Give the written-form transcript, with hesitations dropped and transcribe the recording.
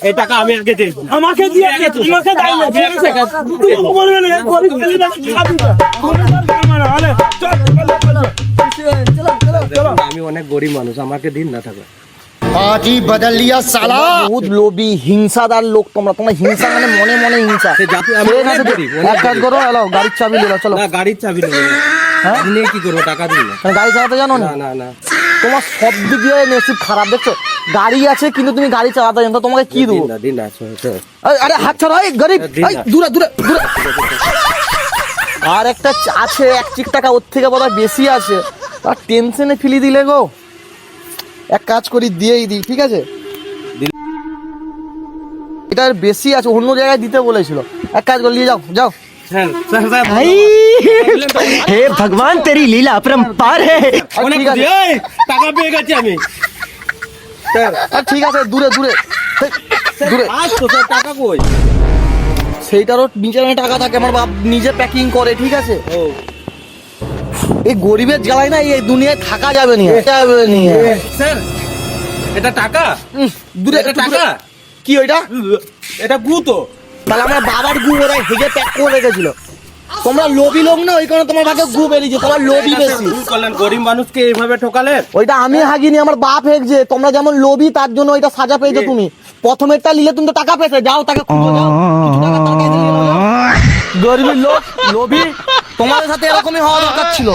এই টাকা আমি আগে দিই, আমাকে দিয়ে আমাকে দাও না, তুই বলবে না গরিব আমি অনেক গরিব মানুষ, আমাকে দিন না থাকবে। आज ही बदल लिया साला। বহুত লোভী হিংসাদার লোক তোমরা, তোমরা হিংসা মানে মনে মনে হিংসা। এক কাজ করো, এলাও গাড়ির চাবি নিয়ে চলো। না গাড়ির চাবি নেই, নিয়ে কি করবো, টাকা দিন না। গাড়ি চালাতে জানো না? না না তোমার সব দিক দিয়ে নসিব খারাপ, দেখছো গাড়ি আছে কিন্তু তুমি গাড়ি চালাতে জানো, তো তোমাকে কি দেবো? দিন না। আরে হাত ছাড়ো, এই গরিব, এই দূরে দূরে দূরে। আর একটা আছে 1 টাকা, ওর থেকে বোধহয় বেশি আছে, আর টেনশনে ফেলি দিলে গো। এক কাজ করি, দিয়েই দিই, ঠিক আছে? এটার বেশি আছে, অন্য জায়গায় দিতে বলেছিল। এক কাজ করে নিয়ে যাও, যাও। हे भगवान तेरी लीला अपरंपार है। টাকা পেয়ে গেছি আমি। ঠিক আছে, দূরে দূরে দূরে। টাকা কই? সেইটারও নিচে টাকা থাকে, আমার বাপ নিজে প্যাকিং করে, ঠিক আছে? এই গরিবের জ্বালায় না এই দুনিয়ায় থাকা যাবে না। স্যার এটা টাকা, দূরে এটা টাকা কি ওইটা? এটা গু তো। তাহলে আমার বাবার গু ওরা হেগে প্যাক করে রেখেছিল। তোমরা লোভী লোক না, ওই কারণে তোমার ভাগে গু বেরিয়েছে, তোমার লোভী বেশি। গরিব মানুষকে এইভাবে ঠকালে? ওইটা আমি হাগিনি, আমার বাপ হেগছে। তোমরা যেমন লোভী, তার জন্য ওইটা সাজা পেয়েছো তুমি। প্রথমেরটা নিলে তুমি তো টাকা পেয়েছে, যাও তাকে খুঁজো, যাও কিছু টাকা তার কাছে দিয়ে নাও, যাও। গরিবের লোক, লোভী, তোমাদের সাথে এরকমই হওয়া দরকার ছিল।